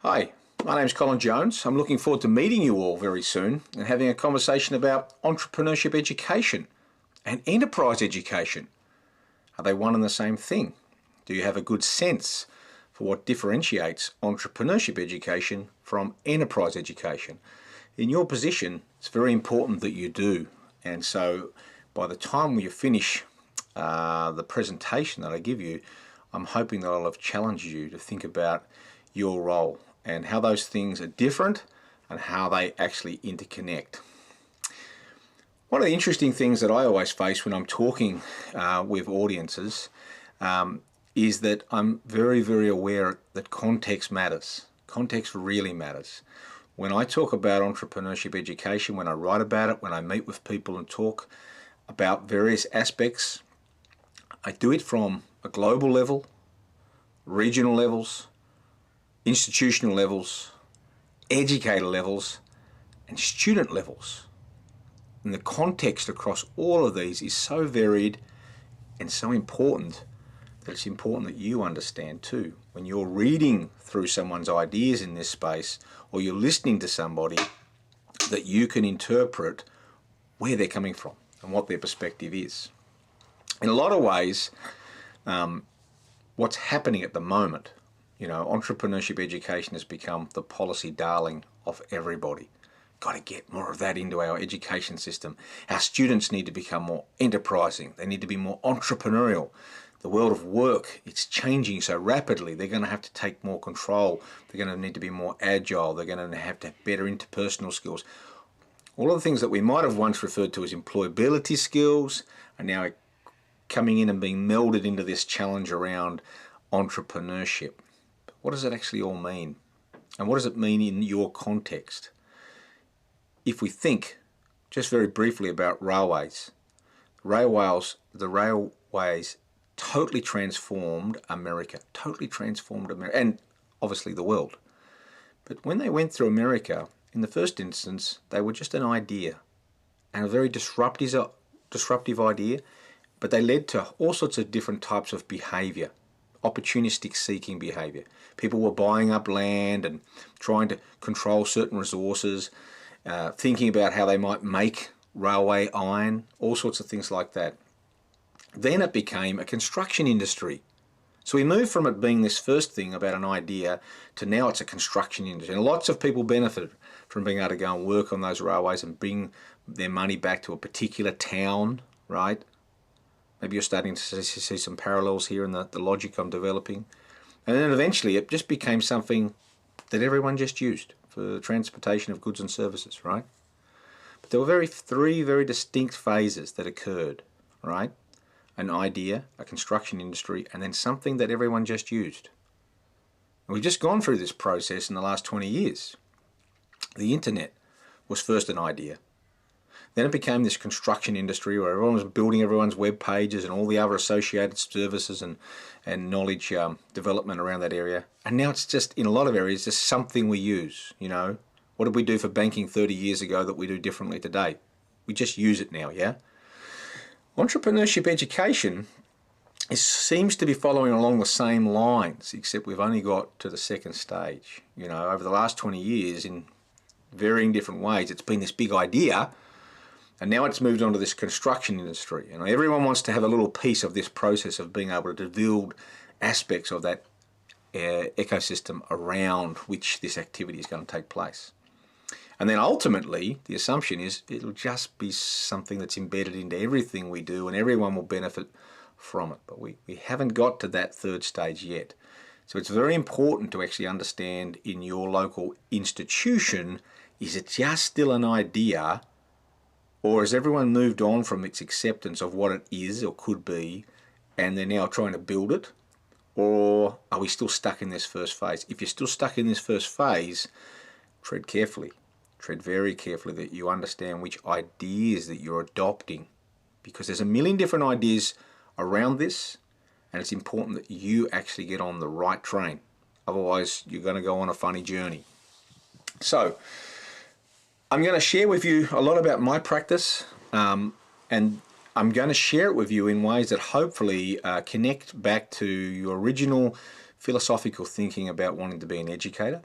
Hi, my name's Colin Jones. I'm looking forward to meeting you all very soon and having a conversation about entrepreneurship education and enterprise education. Are they one and the same thing? Do you have a good sense for what differentiates entrepreneurship education from enterprise education? In your position, it's very important that you do. And so by the time you finish the presentation that I give you, I'm hoping that I'll have challenged you to think about your role and how those things are different and how they actually interconnect. One of the interesting things that I always face when I'm talking with audiences is that I'm very, very aware that context matters. Context really matters. When I talk about entrepreneurship education, when I write about it, when I meet with people and talk about various aspects, I do it from a global level, regional levels, institutional levels, educator levels, and student levels. And the context across all of these is so varied and so important that it's important that you understand too. When you're reading through someone's ideas in this space, or you're listening to somebody, that you can interpret where they're coming from and what their perspective is. In a lot of ways, what's happening at the moment, entrepreneurship education has become the policy darling of everybody. Got to get more of that into our education system. Our students need to become more enterprising. They need to be more entrepreneurial. The world of work, it's changing so rapidly. They're going to have to take more control. They're going to need to be more agile. They're going to have better interpersonal skills. All of the things that we might have once referred to as employability skills are now coming in and being melded into this challenge around entrepreneurship. What does it actually all mean? And what does it mean in your context? If we think just very briefly about railways, the railways totally transformed America, and obviously the world. But when they went through America, in the first instance, they were just an idea, and a very disruptive idea, but they led to all sorts of different types of behavior. Opportunistic seeking behavior. People were buying up land and trying to control certain resources, thinking about how they might make railway iron, all sorts of things like that. Then it became a construction industry. So we moved from it being this first thing about an idea to now it's a construction industry. And lots of people benefited from being able to go and work on those railways and bring their money back to a particular town, right? Maybe you're starting to see some parallels here in the logic I'm developing. And then eventually it just became something that everyone just used for the transportation of goods and services, right? But there were three very distinct phases that occurred, right? An idea, a construction industry, and then something that everyone just used. And we've just gone through this process in the last 20 years. The internet was first an idea. Then it became this construction industry where everyone was building everyone's web pages and all the other associated services and knowledge development around that area. And now it's just, in a lot of areas, just something we use, What did we do for banking 30 years ago that we do differently today? We just use it now, yeah? Entrepreneurship education seems to be following along the same lines, except we've only got to the second stage. Over the last 20 years, in varying different ways, it's been this big idea. And now it's moved on to this construction industry. Everyone wants to have a little piece of this process of being able to build aspects of that ecosystem around which this activity is going to take place. And then ultimately, the assumption is it'll just be something that's embedded into everything we do and everyone will benefit from it. But we haven't got to that third stage yet. So it's very important to actually understand in your local institution, is it just still an idea? Or has everyone moved on from its acceptance of what it is or could be, and they're now trying to build it? Or are we still stuck in this first phase? If you're still stuck in this first phase, tread carefully. Tread very carefully that you understand which ideas that you're adopting. Because there's a million different ideas around this, and it's important that you actually get on the right train. Otherwise, you're going to go on a funny journey. So, I'm going to share with you a lot about my practice, and I'm going to share it with you in ways that hopefully connect back to your original philosophical thinking about wanting to be an educator,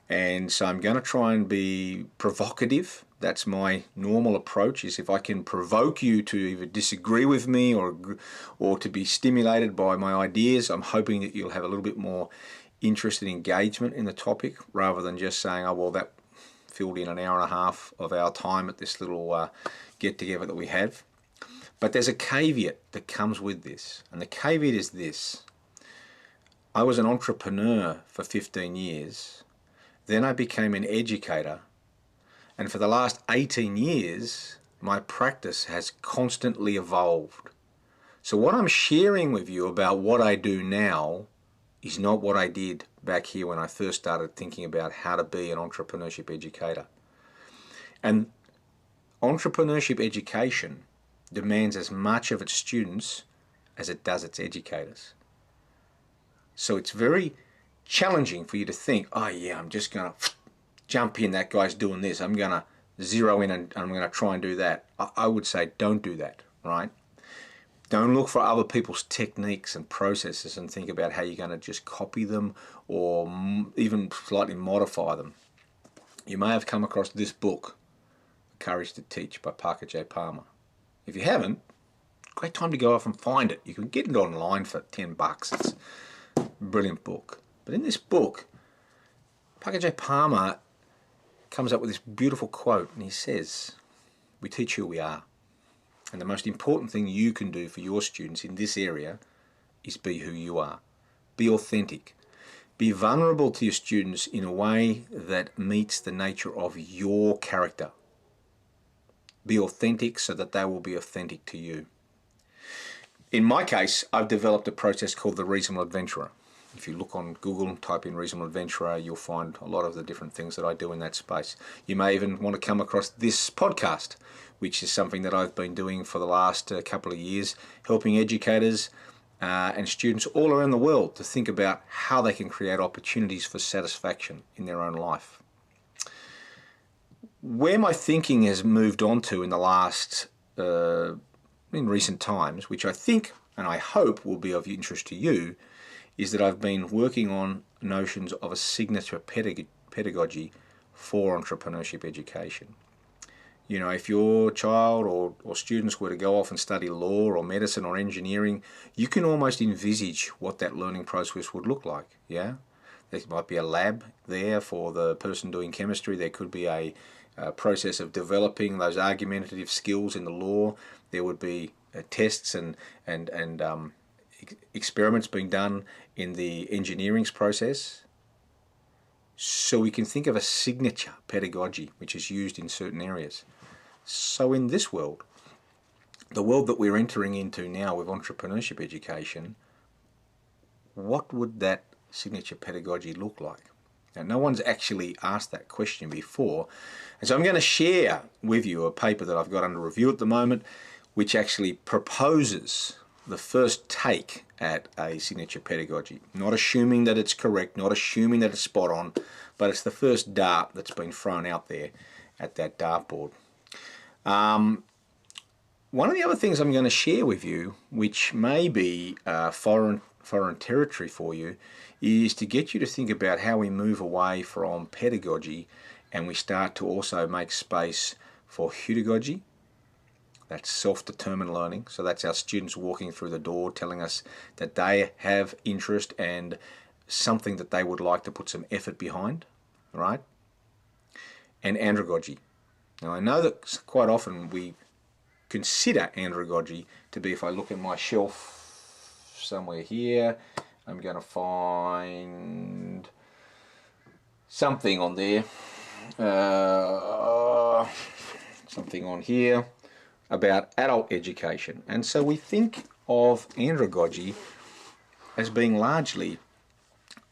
And so I'm going to try and be provocative. That's my normal approach, is if I can provoke you to either disagree with me or to be stimulated by my ideas, I'm hoping that you'll have a little bit more interest and engagement in the topic rather than just saying, oh, well, that filled in an hour and a half of our time at this little get-together that we have. But there's a caveat that comes with this, and the caveat is this. I was an entrepreneur for 15 years, then I became an educator, and for the last 18 years, my practice has constantly evolved. So what I'm sharing with you about what I do now is not what I did back here when I first started thinking about how to be an entrepreneurship educator. And entrepreneurship education demands as much of its students as it does its educators. So it's very challenging for you to think, oh yeah, I'm just going to jump in, that guy's doing this, I'm going to zero in and I'm going to try and do that. I would say don't do that, right? Don't look for other people's techniques and processes and think about how you're going to just copy them or even slightly modify them. You may have come across this book, Courage to Teach by Parker J. Palmer. If you haven't, great time to go off and find it. You can get it online for $10. It's a brilliant book. But in this book, Parker J. Palmer comes up with this beautiful quote, and he says, we teach who we are. And the most important thing you can do for your students in this area is be who you are. Be authentic. Be vulnerable to your students in a way that meets the nature of your character. Be authentic so that they will be authentic to you. In my case, I've developed a process called the Reasonable Adventurer. If you look on Google and type in Reasonable Adventurer, you'll find a lot of the different things that I do in that space. You may even want to come across this podcast, which is something that I've been doing for the last couple of years, helping educators and students all around the world to think about how they can create opportunities for satisfaction in their own life. Where my thinking has moved on to in the last, in recent times, which I think and I hope will be of interest to you, is that I've been working on notions of a signature pedagogy for entrepreneurship education. You know, if your child or students were to go off and study law or medicine or engineering, you can almost envisage what that learning process would look like, yeah? There might be a lab there for the person doing chemistry. There could be a process of developing those argumentative skills in the law. There would be tests and experiments being done in the engineering's process. So we can think of a signature pedagogy which is used in certain areas. So in this world, the world that we're entering into now with entrepreneurship education, what would that signature pedagogy look like? Now, no one's actually asked that question before, and so I'm going to share with you a paper that I've got under review at the moment, which actually proposes the first take at a signature pedagogy. Not assuming that it's correct, not assuming that it's spot on, but it's the first dart that's been thrown out there at that dartboard. One of the other things I'm going to share with you, which may be foreign territory for you, is to get you to think about how we move away from pedagogy and we start to also make space for heutagogy. That's self-determined learning. So that's our students walking through the door telling us that they have interest and something that they would like to put some effort behind, right? And andragogy. Now I know that quite often we consider andragogy to be, if I look at my shelf somewhere here, I'm going to find something on there, something on here about adult education. And so we think of andragogy as being largely,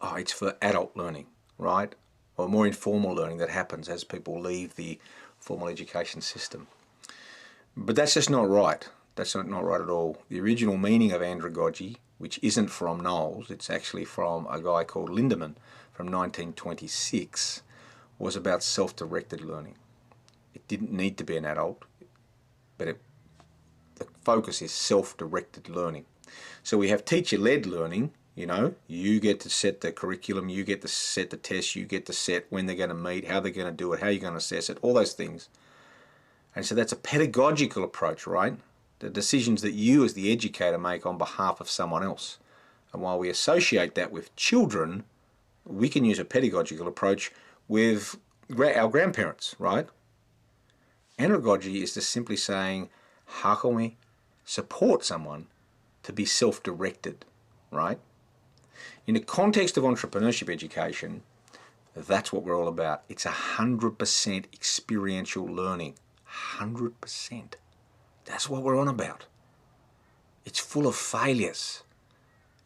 it's for adult learning, right? Or more informal learning that happens as people leave the formal education system. But that's just not right. That's not right at all. The original meaning of andragogy, which isn't from Knowles, it's actually from a guy called Lindemann from 1926, was about self-directed learning. It didn't need to be an adult, but the focus is self-directed learning. So we have teacher-led learning, You know, you get to set the curriculum, you get to set the tests, you get to set when they're going to meet, how they're going to do it, how you're going to assess it, all those things. And so that's a pedagogical approach, right? The decisions that you as the educator make on behalf of someone else. And while we associate that with children, we can use a pedagogical approach with our grandparents, right? Andragogy is just simply saying, how can we support someone to be self-directed, right? In the context of entrepreneurship education, that's what we're all about. It's 100% experiential learning. 100%. That's what we're on about. It's full of failures.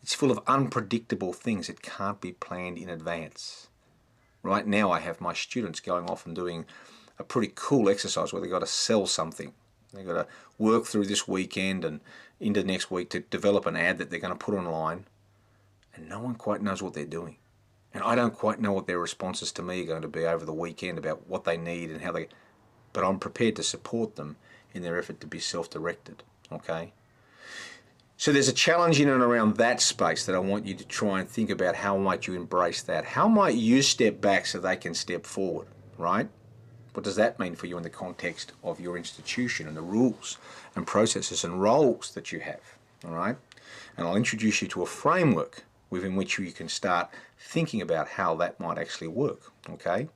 It's full of unpredictable things that can't be planned in advance. Right now I have my students going off and doing a pretty cool exercise where they've got to sell something. They've got to work through this weekend and into next week to develop an ad that they're going to put online. And no one quite knows what they're doing. And I don't quite know what their responses to me are going to be over the weekend about what they need and how they... But I'm prepared to support them in their effort to be self-directed, okay? So there's a challenge in and around that space that I want you to try and think about. How might you embrace that? How might you step back so they can step forward, right? What does that mean for you in the context of your institution and the rules and processes and roles that you have, all right? And I'll introduce you to a framework within which you can start thinking about how that might actually work, okay?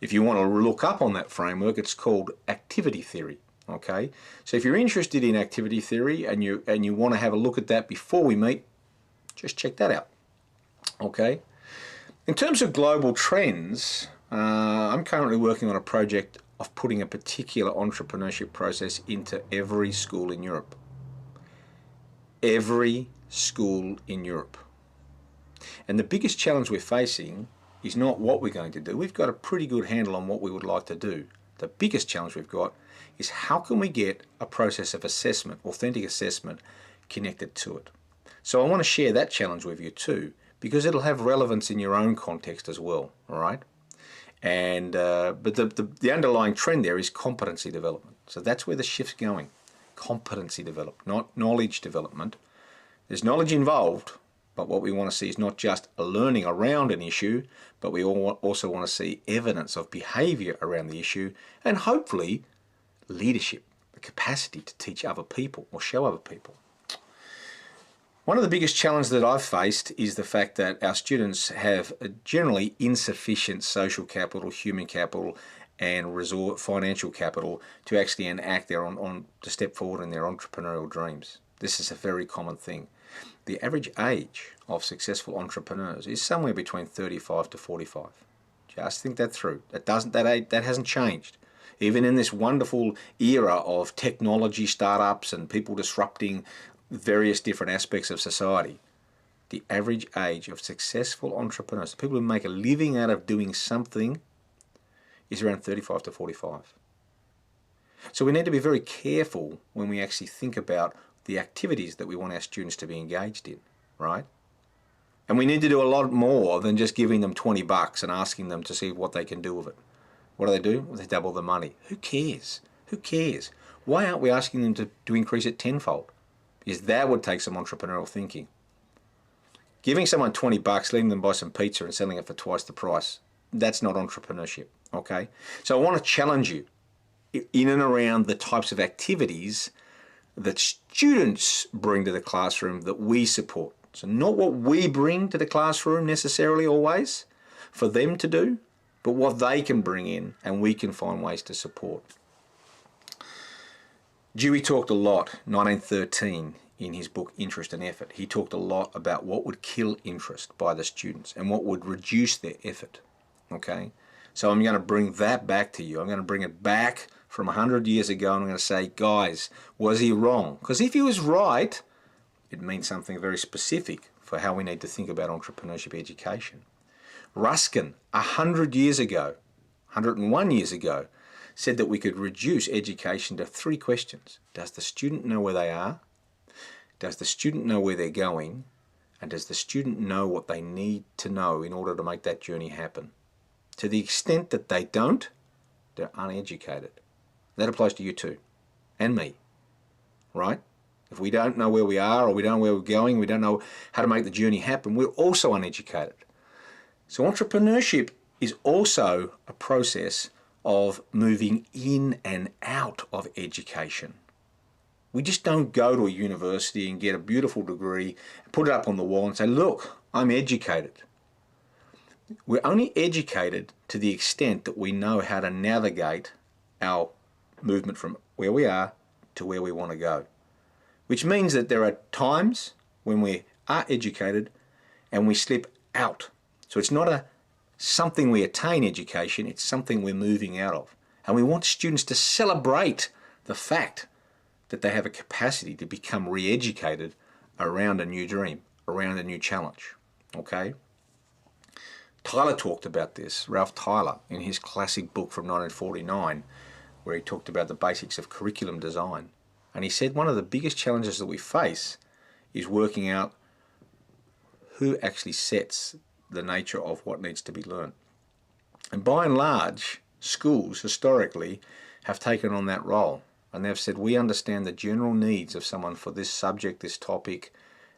If you want to look up on that framework, it's called activity theory, okay? So if you're interested in activity theory and you want to have a look at that before we meet, just check that out, okay? In terms of global trends, I'm currently working on a project of putting a particular entrepreneurship process into every school in Europe. Every school in Europe. And the biggest challenge we're facing is not what we're going to do. We've got a pretty good handle on what we would like to do. The biggest challenge we've got is how can we get a process of assessment, authentic assessment, connected to it. So I want to share that challenge with you too, because it'll have relevance in your own context as well, all right? And but the underlying trend there is competency development. So that's where the shift's going. Competency development, not knowledge development. There's knowledge involved, but what we want to see is not just a learning around an issue, but we also want to see evidence of behavior around the issue, and hopefully leadership, the capacity to teach other people or show other people. One of the biggest challenges that I've faced is the fact that our students have a generally insufficient social capital, human capital, and financial capital to actually enact to step forward in their entrepreneurial dreams. This is a very common thing. The average age of successful entrepreneurs is somewhere between 35 to 45. Just think that through. That hasn't changed. Even in this wonderful era of technology startups and people disrupting various different aspects of society, the average age of successful entrepreneurs, people who make a living out of doing something, is around 35 to 45. So we need to be very careful when we actually think about the activities that we want our students to be engaged in, right? And we need to do a lot more than just giving them $20 and asking them to see what they can do with it. What do? Well, they double the money. Who cares? Who cares? Why aren't we asking them to increase it tenfold? Because that would take some entrepreneurial thinking. Giving someone $20, letting them buy some pizza and selling it for twice the price, that's not entrepreneurship, okay? So I want to challenge you in and around the types of activities that students bring to the classroom that we support. So not what we bring to the classroom necessarily always for them to do, but what they can bring in and we can find ways to support. Dewey talked a lot, 1913, in his book Interest and Effort. He talked a lot about what would kill interest by the students and what would reduce their effort, okay? So I'm going to bring that back to you. I'm going to bring it back from 100 years ago, and I'm going to say, guys, was he wrong? Because if he was right, it means something very specific for how we need to think about entrepreneurship education. Ruskin, 100 years ago, 101 years ago, said that we could reduce education to 3 questions. Does the student know where they are? Does the student know where they're going? And does the student know what they need to know in order to make that journey happen? To the extent that they don't, they're uneducated. That applies to you too, and me, right? If we don't know where we are, or we don't know where we're going, we don't know how to make the journey happen, we're also uneducated. So entrepreneurship is also a process of moving in and out of education. We just don't go to a university and get a beautiful degree, put it up on the wall and say, look, I'm educated. We're only educated to the extent that we know how to navigate our movement from where we are to where we want to go. Which means that there are times when we are educated and we slip out. So it's not something we attain education, it's something we're moving out of. And we want students to celebrate the fact that they have a capacity to become re-educated around a new dream, around a new challenge. Okay? Tyler talked about this, Ralph Tyler, in his classic book from 1949, where he talked about the basics of curriculum design. And he said one of the biggest challenges that we face is working out who actually sets the nature of what needs to be learned. And by and large, schools historically have taken on that role. And they've said, we understand the general needs of someone for this subject, this topic,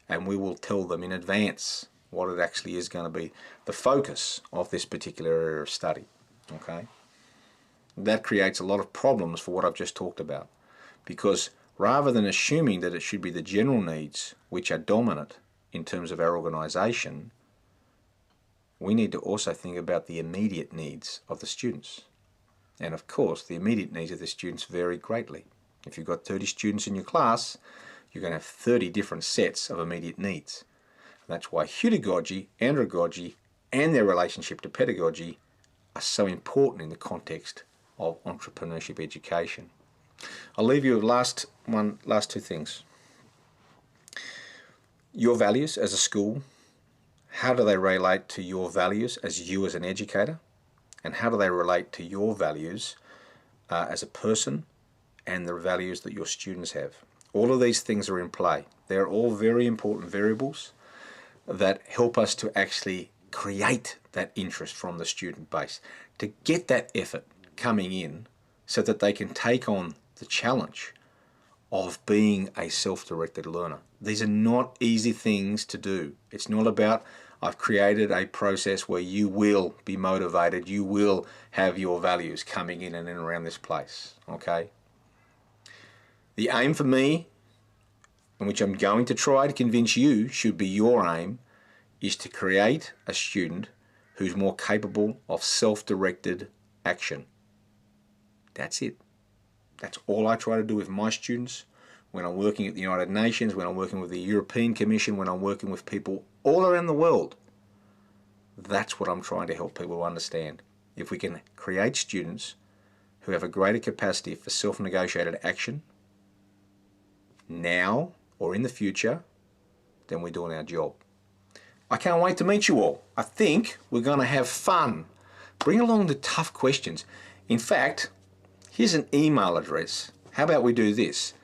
and we will tell them in advance what it actually is going to be the focus of this particular area of study. Okay? That creates a lot of problems for what I've just talked about, because rather than assuming that it should be the general needs which are dominant in terms of our organisation, we need to also think about the immediate needs of the students. And of course, the immediate needs of the students vary greatly. If you've got 30 students in your class, you're going to have 30 different sets of immediate needs. And that's why pedagogy, andragogy, and their relationship to pedagogy are so important in the context of entrepreneurship education. I'll leave you with last two things. Your values as a school, how do they relate to your values as you as an educator? And how do they relate to your values as a person and the values that your students have? All of these things are in play. They're all very important variables that help us to actually create that interest from the student base, to get that effort coming in so that they can take on the challenge of being a self-directed learner. These are not easy things to do. It's not about, I've created a process where you will be motivated, you will have your values coming in and around this place, okay? The aim for me, and which I'm going to try to convince you should be your aim, is to create a student who's more capable of self-directed action. That's it. That's all I try to do with my students when I'm working at the United Nations, when I'm working with the European Commission, when I'm working with people all around the world. That's what I'm trying to help people understand. If we can create students who have a greater capacity for self-negotiated action now or in the future, then we're doing our job. I can't wait to meet you all. I think we're going to have fun. Bring along the tough questions. In fact, here's an email address. How about we do this?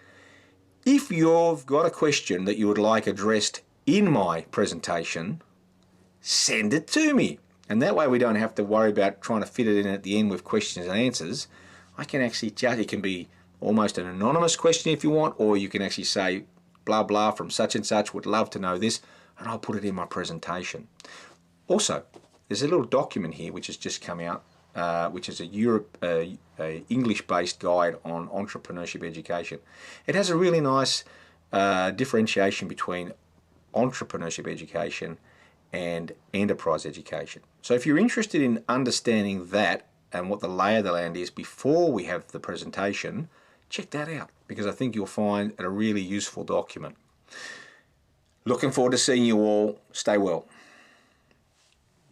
If you've got a question that you would like addressed in my presentation, send it to me. And that way we don't have to worry about trying to fit it in at the end with questions and answers. I can actually judge. It can be almost an anonymous question if you want, or you can actually say, blah, blah, from such and such, would love to know this, and I'll put it in my presentation. Also, there's a little document here which has just come out, which is a English-based guide on entrepreneurship education. It has a really nice differentiation between entrepreneurship education and enterprise education. So if you're interested in understanding that and what the lay of the land is before we have the presentation, check that out, because I think you'll find it a really useful document. Looking forward to seeing you all. Stay well.